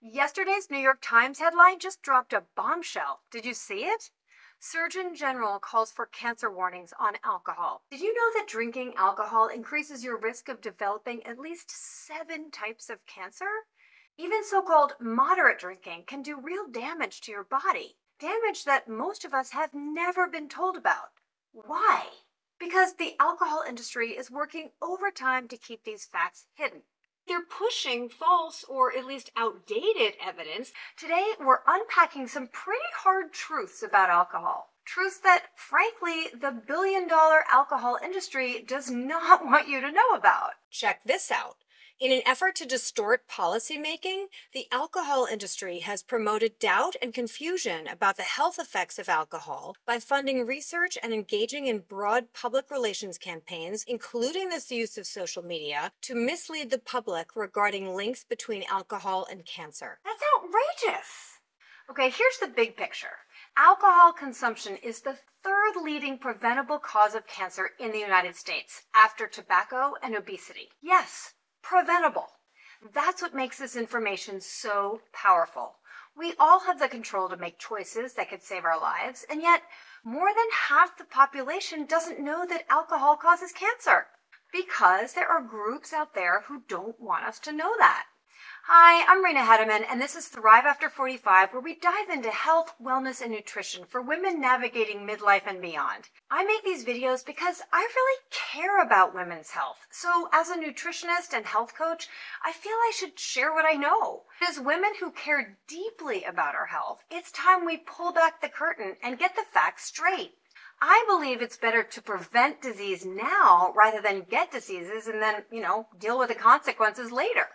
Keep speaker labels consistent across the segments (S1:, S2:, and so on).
S1: Yesterday's New York Times headline just dropped a bombshell. Did you see it? Surgeon General calls for cancer warnings on alcohol. Did you know that drinking alcohol increases your risk of developing at least 7 types of cancer? Even so-called moderate drinking can do real damage to your body. Damage that most of us have never been told about. Why? Because the alcohol industry is working overtime to keep these facts hidden. They're pushing false or at least outdated evidence. Today, we're unpacking some pretty hard truths about alcohol. Truths that, frankly, the billion-dollar alcohol industry does not want you to know about. Check this out. In an effort to distort policymaking, the alcohol industry has promoted doubt and confusion about the health effects of alcohol by funding research and engaging in broad public relations campaigns, including the use of social media, to mislead the public regarding links between alcohol and cancer. That's outrageous! Okay, here's the big picture. Alcohol consumption is the 3rd leading preventable cause of cancer in the United States, after tobacco and obesity. Yes. Preventable. That's what makes this information so powerful. We all have the control to make choices that could save our lives, and yet more than half the population doesn't know that alcohol causes cancer because there are groups out there who don't want us to know that. Hi, I'm Rena Hedeman, and this is Thrive After 45, where we dive into health, wellness, and nutrition for women navigating midlife and beyond. I make these videos because I really care about women's health. So as a nutritionist and health coach, I feel I should share what I know. As women who care deeply about our health, it's time we pull back the curtain and get the facts straight. I believe it's better to prevent disease now rather than get diseases and then, deal with the consequences later.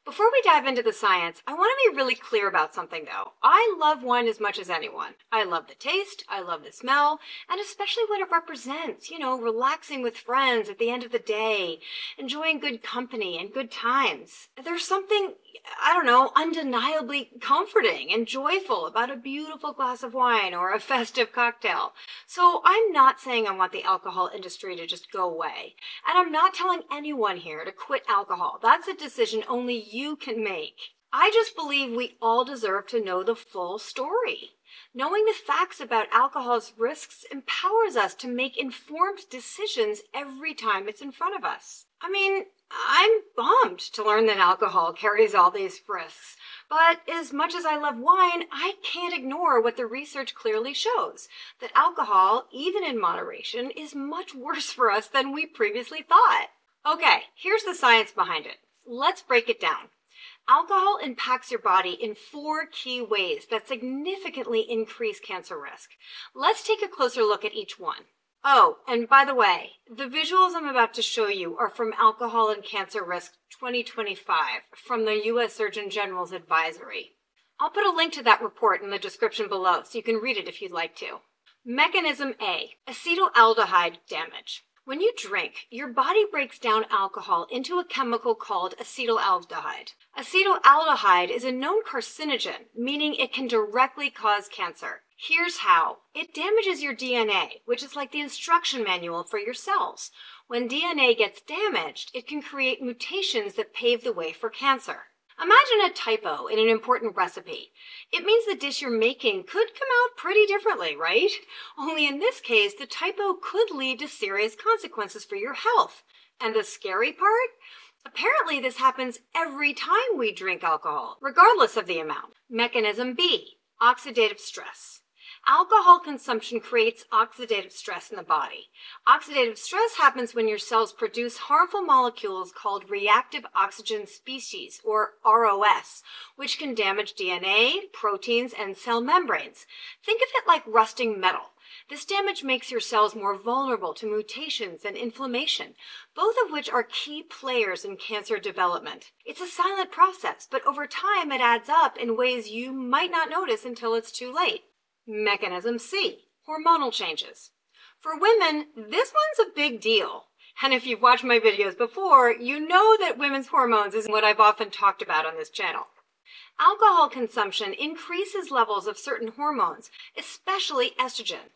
S1: Before we dive into the science, I want to be really clear about something though. I love wine as much as anyone. I love the taste, I love the smell, and especially what it represents. Relaxing with friends at the end of the day, enjoying good company and good times. There's something, undeniably comforting and joyful about a beautiful glass of wine or a festive cocktail. So I'm not saying I want the alcohol industry to just go away. And I'm not telling anyone here to quit alcohol. That's a decision only you can make. I just believe we all deserve to know the full story. Knowing the facts about alcohol's risks empowers us to make informed decisions every time it's in front of us. I'm bummed to learn that alcohol carries all these risks, but as much as I love wine, I can't ignore what the research clearly shows, that alcohol, even in moderation, is much worse for us than we previously thought. Okay, here's the science behind it. Let's break it down. Alcohol impacts your body in 4 key ways that significantly increase cancer risk. Let's take a closer look at each one. Oh, and by the way, the visuals I'm about to show you are from Alcohol and Cancer Risk 2025 from the U.S. Surgeon General's advisory. I'll put a link to that report in the description below so you can read it if you'd like to. Mechanism A, acetaldehyde damage. When you drink, your body breaks down alcohol into a chemical called acetaldehyde. Acetaldehyde is a known carcinogen, meaning it can directly cause cancer. Here's how. It damages your DNA, which is like the instruction manual for your cells. When DNA gets damaged, it can create mutations that pave the way for cancer. Imagine a typo in an important recipe. It means the dish you're making could come out pretty differently, right? Only in this case, the typo could lead to serious consequences for your health. And the scary part? Apparently, this happens every time we drink alcohol, regardless of the amount. Mechanism B, oxidative stress. Alcohol consumption creates oxidative stress in the body. Oxidative stress happens when your cells produce harmful molecules called reactive oxygen species, or ROS, which can damage DNA, proteins, and cell membranes. Think of it like rusting metal. This damage makes your cells more vulnerable to mutations and inflammation, both of which are key players in cancer development. It's a silent process, but over time it adds up in ways you might not notice until it's too late. Mechanism C, hormonal changes. For women, this one's a big deal. And if you've watched my videos before, you know that women's hormones is what I've often talked about on this channel. Alcohol consumption increases levels of certain hormones, especially estrogen.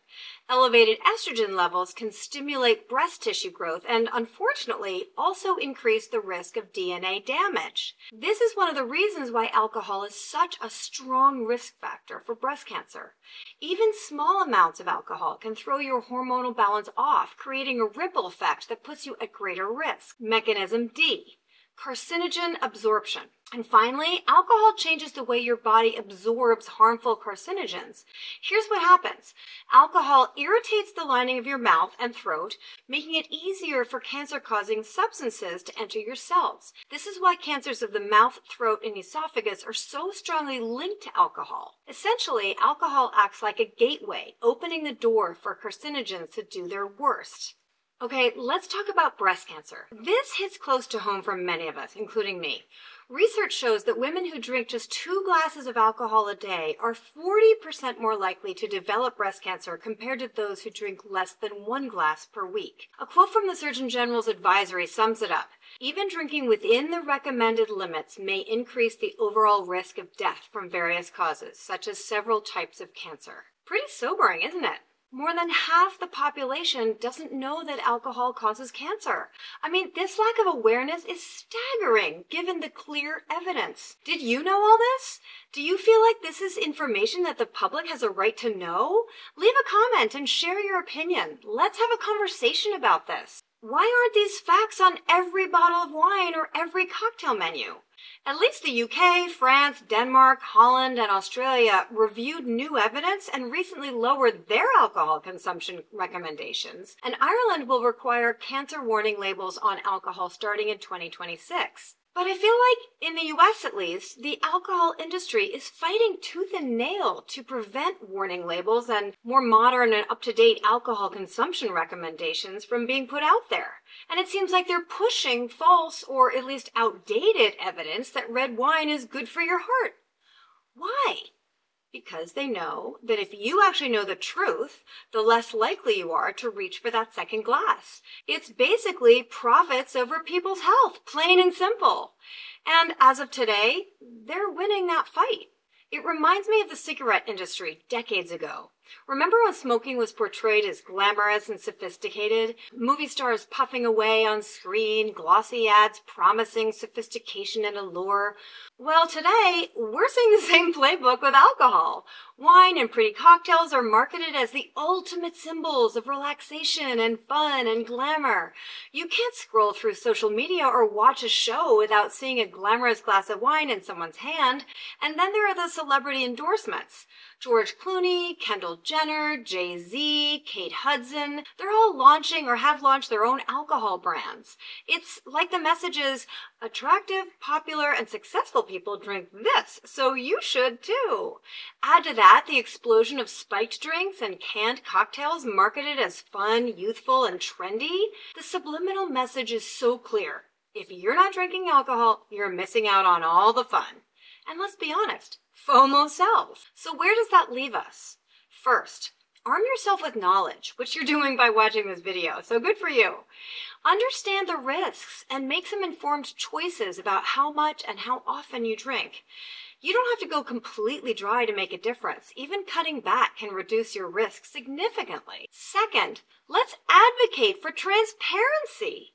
S1: Elevated estrogen levels can stimulate breast tissue growth and, unfortunately, also increase the risk of DNA damage. This is one of the reasons why alcohol is such a strong risk factor for breast cancer. Even small amounts of alcohol can throw your hormonal balance off, creating a ripple effect that puts you at greater risk. Mechanism D. Carcinogen absorption. And finally, alcohol changes the way your body absorbs harmful carcinogens. Here's what happens. Alcohol irritates the lining of your mouth and throat, making it easier for cancer-causing substances to enter your cells. This is why cancers of the mouth, throat, and esophagus are so strongly linked to alcohol. Essentially, alcohol acts like a gateway, opening the door for carcinogens to do their worst. Okay, let's talk about breast cancer. This hits close to home for many of us, including me. Research shows that women who drink just 2 glasses of alcohol a day are 40% more likely to develop breast cancer compared to those who drink less than 1 glass per week. A quote from the Surgeon General's advisory sums it up. Even drinking within the recommended limits may increase the overall risk of death from various causes, such as several types of cancer. Pretty sobering, isn't it? More than half the population doesn't know that alcohol causes cancer. I mean, this lack of awareness is staggering given the clear evidence. Did you know all this? Do you feel like this is information that the public has a right to know? Leave a comment and share your opinion. Let's have a conversation about this. Why aren't these facts on every bottle of wine or every cocktail menu? At least the UK, France, Denmark, Holland, and Australia reviewed new evidence and recently lowered their alcohol consumption recommendations. And Ireland will require cancer warning labels on alcohol starting in 2026. But I feel like, in the US at least, the alcohol industry is fighting tooth and nail to prevent warning labels and more modern and up-to-date alcohol consumption recommendations from being put out there. And it seems like they're pushing false or at least outdated evidence that red wine is good for your heart. Why? Because they know that if you actually know the truth, the less likely you are to reach for that second glass. It's basically profits over people's health, plain and simple. And as of today, they're winning that fight. It reminds me of the cigarette industry decades ago. Remember when smoking was portrayed as glamorous and sophisticated? Movie stars puffing away on screen, glossy ads promising sophistication and allure. Well, today, we're seeing the same playbook with alcohol. Wine and pretty cocktails are marketed as the ultimate symbols of relaxation and fun and glamour. You can't scroll through social media or watch a show without seeing a glamorous glass of wine in someone's hand. And then there are the celebrity endorsements. George Clooney, Kendall Jenner, Jay-Z, Kate Hudson, they're all launching or have launched their own alcohol brands. It's like the message is, attractive, popular, and successful people drink this, so you should too. Add to that the explosion of spiked drinks and canned cocktails marketed as fun, youthful, and trendy. The subliminal message is so clear. If you're not drinking alcohol, you're missing out on all the fun. And let's be honest, FOMO sells. So where does that leave us? First, arm yourself with knowledge, which you're doing by watching this video, so good for you. Understand the risks and make some informed choices about how much and how often you drink. You don't have to go completely dry to make a difference. Even cutting back can reduce your risk significantly. Second, let's advocate for transparency.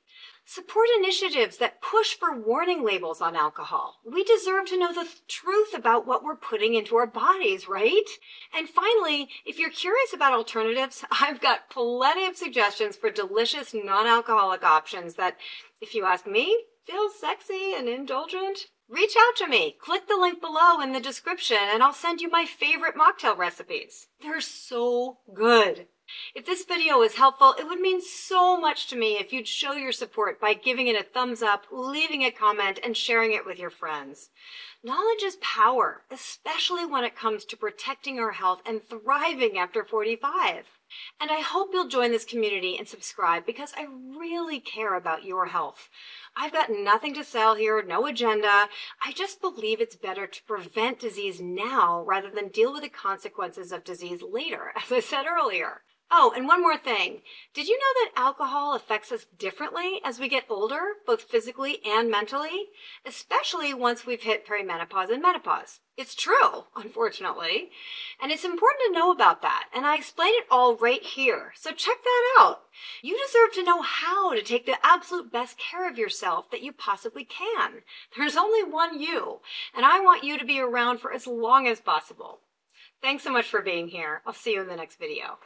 S1: Support initiatives that push for warning labels on alcohol. We deserve to know the truth about what we're putting into our bodies, right? And finally, if you're curious about alternatives, I've got plenty of suggestions for delicious non-alcoholic options that, if you ask me, feel sexy and indulgent. Reach out to me. Click the link below in the description and I'll send you my favorite mocktail recipes. They're so good. If this video was helpful, it would mean so much to me if you'd show your support by giving it a thumbs up, leaving a comment, and sharing it with your friends. Knowledge is power, especially when it comes to protecting our health and thriving after 45. And I hope you'll join this community and subscribe because I really care about your health. I've got nothing to sell here, no agenda. I just believe it's better to prevent disease now rather than deal with the consequences of disease later, as I said earlier. Oh, and one more thing. Did you know that alcohol affects us differently as we get older, both physically and mentally? Especially once we've hit perimenopause and menopause. It's true, unfortunately. And it's important to know about that. And I explain it all right here. So check that out. You deserve to know how to take the absolute best care of yourself that you possibly can. There's only one you, and I want you to be around for as long as possible. Thanks so much for being here. I'll see you in the next video.